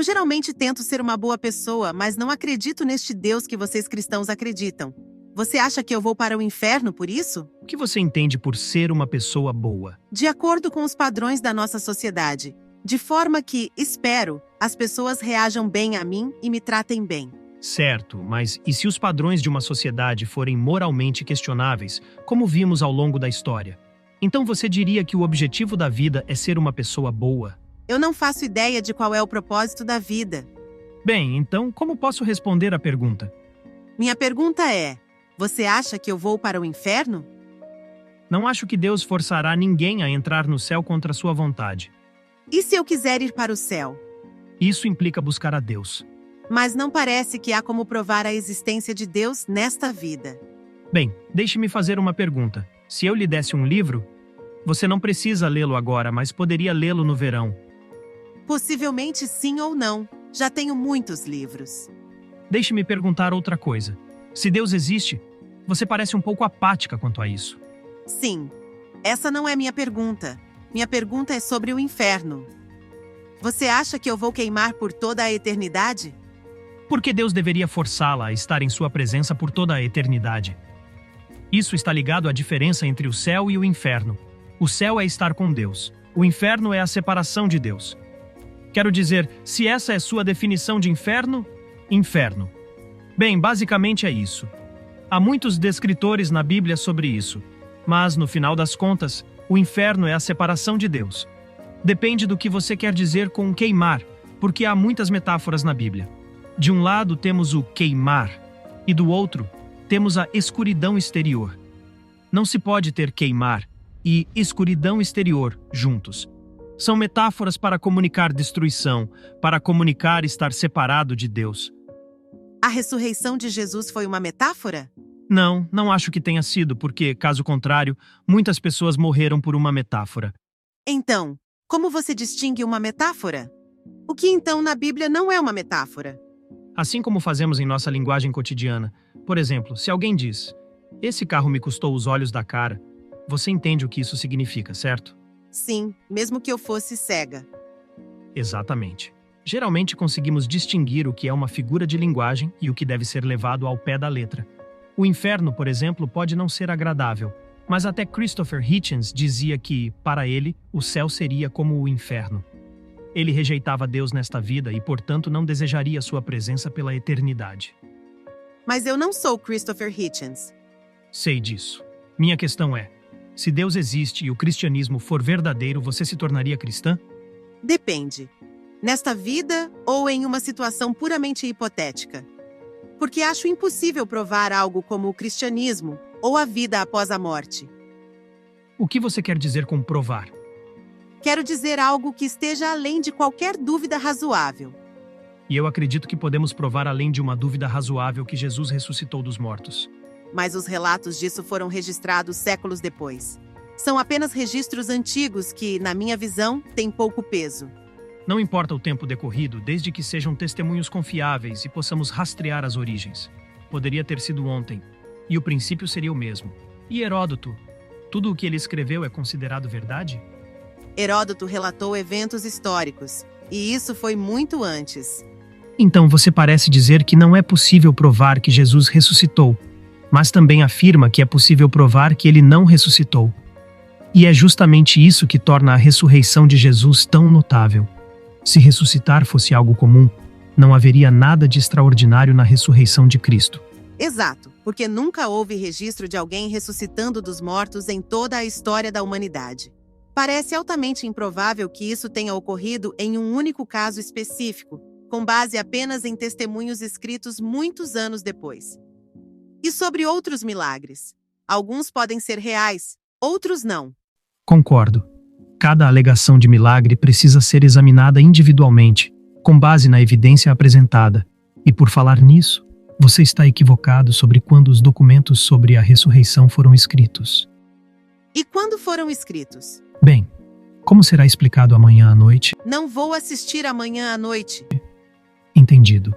geralmente tento ser uma boa pessoa, mas não acredito neste Deus que vocês cristãos acreditam. Você acha que eu vou para o inferno por isso? O que você entende por ser uma pessoa boa? De acordo com os padrões da nossa sociedade, de forma que, espero, as pessoas reajam bem a mim e me tratem bem. Certo, mas e se os padrões de uma sociedade forem moralmente questionáveis, como vimos ao longo da história? Então você diria que o objetivo da vida é ser uma pessoa boa? Eu não faço ideia de qual é o propósito da vida. Bem, então como posso responder à pergunta? Minha pergunta é: você acha que eu vou para o inferno? Não acho que Deus forçará ninguém a entrar no céu contra sua vontade. E se eu quiser ir para o céu? Isso implica buscar a Deus. Mas não parece que há como provar a existência de Deus nesta vida. Bem, deixe-me fazer uma pergunta. Se eu lhe desse um livro, você não precisa lê-lo agora, mas poderia lê-lo no verão. Possivelmente sim ou não. Já tenho muitos livros. Deixe-me perguntar outra coisa. Se Deus existe, você parece um pouco apática quanto a isso. Sim. Essa não é minha pergunta. Minha pergunta é sobre o inferno. Você acha que eu vou queimar por toda a eternidade? Por que Deus deveria forçá-la a estar em sua presença por toda a eternidade? Isso está ligado à diferença entre o céu e o inferno. O céu é estar com Deus. O inferno é a separação de Deus. Quero dizer, se essa é sua definição de inferno, inferno. Bem, basicamente é isso. Há muitos descritores na Bíblia sobre isso. Mas, no final das contas, o inferno é a separação de Deus. Depende do que você quer dizer com queimar, porque há muitas metáforas na Bíblia. De um lado temos o queimar, e do outro temos a escuridão exterior. Não se pode ter queimar e escuridão exterior juntos. São metáforas para comunicar destruição, para comunicar estar separado de Deus. A ressurreição de Jesus foi uma metáfora? Não acho que tenha sido, porque, caso contrário, muitas pessoas morreram por uma metáfora. Então, como você distingue uma metáfora? O que então na Bíblia não é uma metáfora? Assim como fazemos em nossa linguagem cotidiana. Por exemplo, se alguém diz, esse carro me custou os olhos da cara, você entende o que isso significa, certo? Sim, mesmo que eu fosse cega. Exatamente. Geralmente conseguimos distinguir o que é uma figura de linguagem e o que deve ser levado ao pé da letra. O inferno, por exemplo, pode não ser agradável, mas até Christopher Hitchens dizia que, para ele, o céu seria como o inferno. Ele rejeitava Deus nesta vida e, portanto, não desejaria sua presença pela eternidade. Mas eu não sou Christopher Hitchens. Sei disso. Minha questão é, se Deus existe e o cristianismo for verdadeiro, você se tornaria cristã? Depende. Nesta vida ou em uma situação puramente hipotética? Porque acho impossível provar algo como o cristianismo ou a vida após a morte. O que você quer dizer com provar? Quero dizer algo que esteja além de qualquer dúvida razoável. E eu acredito que podemos provar além de uma dúvida razoável que Jesus ressuscitou dos mortos. Mas os relatos disso foram registrados séculos depois. São apenas registros antigos que, na minha visão, têm pouco peso. Não importa o tempo decorrido, desde que sejam testemunhos confiáveis e possamos rastrear as origens. Poderia ter sido ontem, e o princípio seria o mesmo. E Heródoto? Tudo o que ele escreveu é considerado verdade? Heródoto relatou eventos históricos, e isso foi muito antes. Então você parece dizer que não é possível provar que Jesus ressuscitou, mas também afirma que é possível provar que ele não ressuscitou. E é justamente isso que torna a ressurreição de Jesus tão notável. Se ressuscitar fosse algo comum, não haveria nada de extraordinário na ressurreição de Cristo. Exato, porque nunca houve registro de alguém ressuscitando dos mortos em toda a história da humanidade. Parece altamente improvável que isso tenha ocorrido em um único caso específico, com base apenas em testemunhos escritos muitos anos depois. E sobre outros milagres? Alguns podem ser reais, outros não. Concordo. Cada alegação de milagre precisa ser examinada individualmente, com base na evidência apresentada. E por falar nisso, você está equivocado sobre quando os documentos sobre a ressurreição foram escritos. E quando foram escritos? Bem, como será explicado amanhã à noite? Não vou assistir amanhã à noite. Entendido.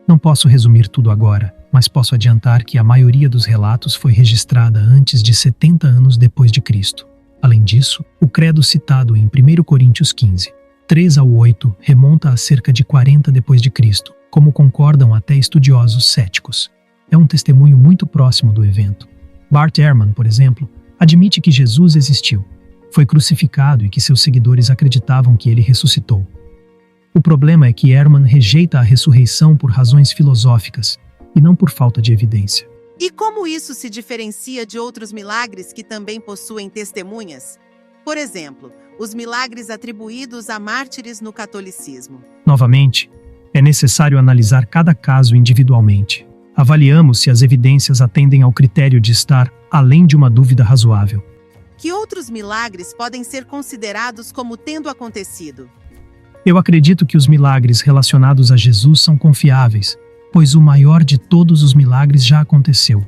Não posso resumir tudo agora, mas posso adiantar que a maioria dos relatos foi registrada antes de 70 anos depois de Cristo. Além disso, o credo citado em 1 Coríntios 15 3 ao 8 remonta a cerca de 40 d.C., como concordam até estudiosos céticos. É um testemunho muito próximo do evento. Bart Ehrman, por exemplo, admite que Jesus existiu, foi crucificado e que seus seguidores acreditavam que ele ressuscitou. O problema é que Ehrman rejeita a ressurreição por razões filosóficas e não por falta de evidência. E como isso se diferencia de outros milagres que também possuem testemunhas? Por exemplo, os milagres atribuídos a mártires no catolicismo. Novamente, é necessário analisar cada caso individualmente. Avaliamos se as evidências atendem ao critério de estar além de uma dúvida razoável. Que outros milagres podem ser considerados como tendo acontecido? Eu acredito que os milagres relacionados a Jesus são confiáveis, pois o maior de todos os milagres já aconteceu.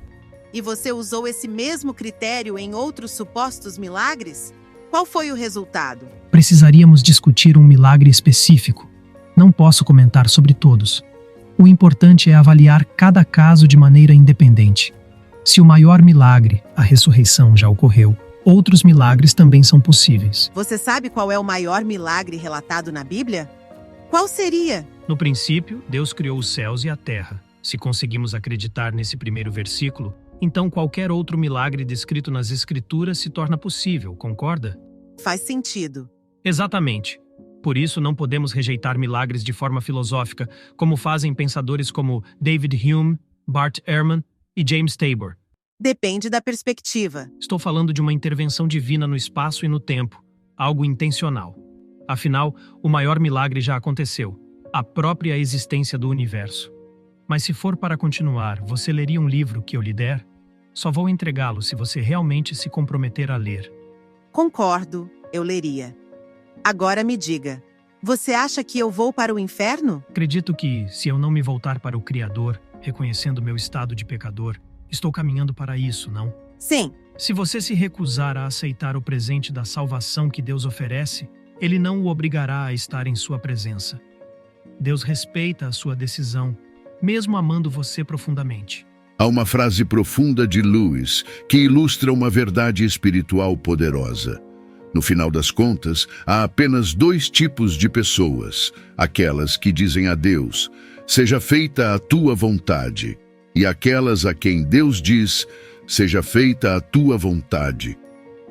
E você usou esse mesmo critério em outros supostos milagres? Qual foi o resultado? Precisaríamos discutir um milagre específico. Não posso comentar sobre todos. O importante é avaliar cada caso de maneira independente. Se o maior milagre, a ressurreição, já ocorreu, outros milagres também são possíveis. Você sabe qual é o maior milagre relatado na Bíblia? Qual seria? No princípio, Deus criou os céus e a terra. Se conseguimos acreditar nesse primeiro versículo, então qualquer outro milagre descrito nas Escrituras se torna possível, concorda? Faz sentido. Exatamente. Por isso não podemos rejeitar milagres de forma filosófica, como fazem pensadores como David Hume, Bart Ehrman e James Tabor. Depende da perspectiva. Estou falando de uma intervenção divina no espaço e no tempo, algo intencional. Afinal, o maior milagre já aconteceu, a própria existência do universo. Mas se for para continuar, você leria um livro que eu lhe der? Só vou entregá-lo se você realmente se comprometer a ler. Concordo, eu leria. Agora me diga, você acha que eu vou para o inferno? Acredito que, se eu não me voltar para o Criador, reconhecendo meu estado de pecador, estou caminhando para isso, não? Sim. Se você se recusar a aceitar o presente da salvação que Deus oferece, Ele não o obrigará a estar em sua presença. Deus respeita a sua decisão, mesmo amando você profundamente. Há uma frase profunda de Lewis que ilustra uma verdade espiritual poderosa. No final das contas, há apenas 2 tipos de pessoas: aquelas que dizem a Deus, seja feita a tua vontade, e aquelas a quem Deus diz, seja feita a tua vontade.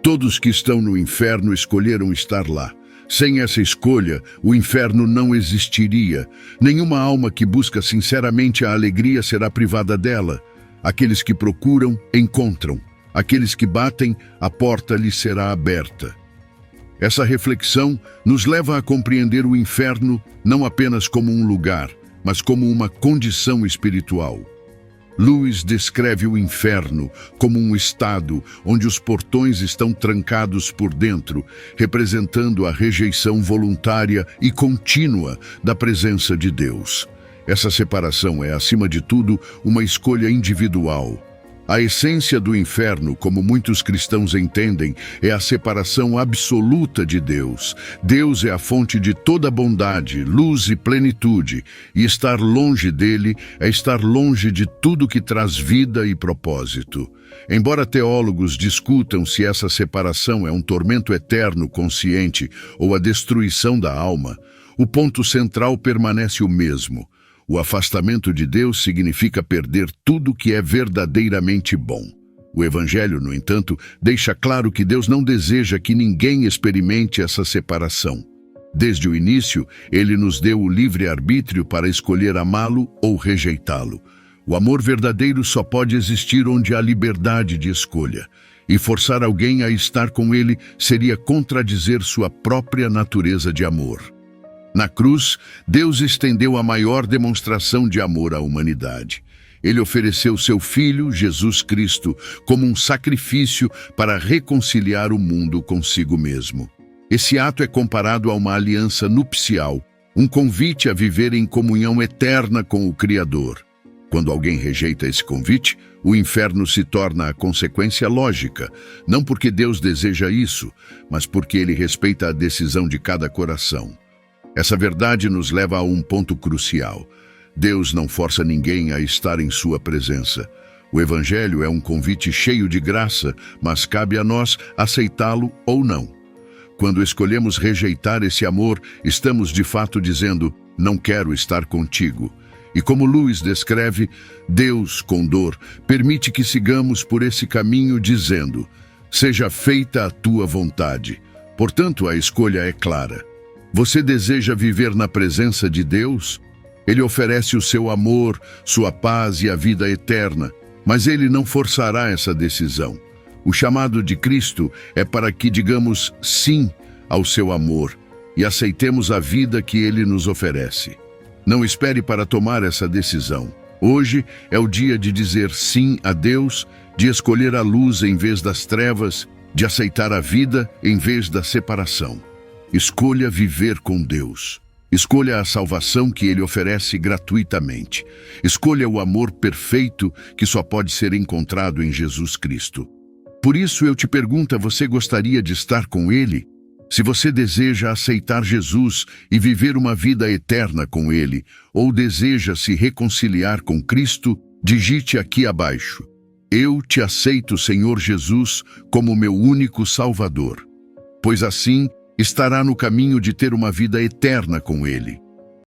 Todos que estão no inferno escolheram estar lá. Sem essa escolha, o inferno não existiria. Nenhuma alma que busca sinceramente a alegria será privada dela. Aqueles que procuram, encontram. Aqueles que batem, a porta lhes será aberta. Essa reflexão nos leva a compreender o inferno não apenas como um lugar, mas como uma condição espiritual. Lewis descreve o inferno como um estado onde os portões estão trancados por dentro, representando a rejeição voluntária e contínua da presença de Deus. Essa separação é, acima de tudo, uma escolha individual. A essência do inferno, como muitos cristãos entendem, é a separação absoluta de Deus. Deus é a fonte de toda bondade, luz e plenitude, e estar longe dele é estar longe de tudo que traz vida e propósito. Embora teólogos discutam se essa separação é um tormento eterno consciente ou a destruição da alma, o ponto central permanece o mesmo. O afastamento de Deus significa perder tudo que é verdadeiramente bom. O Evangelho, no entanto, deixa claro que Deus não deseja que ninguém experimente essa separação. Desde o início, Ele nos deu o livre-arbítrio para escolher amá-lo ou rejeitá-lo. O amor verdadeiro só pode existir onde há liberdade de escolha. E forçar alguém a estar com Ele seria contradizer sua própria natureza de amor. Na cruz, Deus estendeu a maior demonstração de amor à humanidade. Ele ofereceu seu Filho, Jesus Cristo, como um sacrifício para reconciliar o mundo consigo mesmo. Esse ato é comparado a uma aliança nupcial, um convite a viver em comunhão eterna com o Criador. Quando alguém rejeita esse convite, o inferno se torna a consequência lógica, não porque Deus deseja isso, mas porque Ele respeita a decisão de cada coração. Essa verdade nos leva a um ponto crucial. Deus não força ninguém a estar em sua presença. O Evangelho é um convite cheio de graça, mas cabe a nós aceitá-lo ou não. Quando escolhemos rejeitar esse amor, estamos de fato dizendo, não quero estar contigo. E como Lewis descreve, Deus, com dor, permite que sigamos por esse caminho dizendo, seja feita a tua vontade. Portanto, a escolha é clara. Você deseja viver na presença de Deus? Ele oferece o seu amor, sua paz e a vida eterna, mas ele não forçará essa decisão. O chamado de Cristo é para que digamos sim ao seu amor e aceitemos a vida que ele nos oferece. Não espere para tomar essa decisão. Hoje é o dia de dizer sim a Deus, de escolher a luz em vez das trevas, de aceitar a vida em vez da separação. Escolha viver com Deus. Escolha a salvação que ele oferece gratuitamente. Escolha o amor perfeito que só pode ser encontrado em Jesus Cristo. Por isso eu te pergunto, você gostaria de estar com ele? Se você deseja aceitar Jesus e viver uma vida eterna com ele, ou deseja se reconciliar com Cristo, digite aqui abaixo. Eu te aceito, Senhor Jesus, como meu único Salvador. Pois assim, estará no caminho de ter uma vida eterna com ele.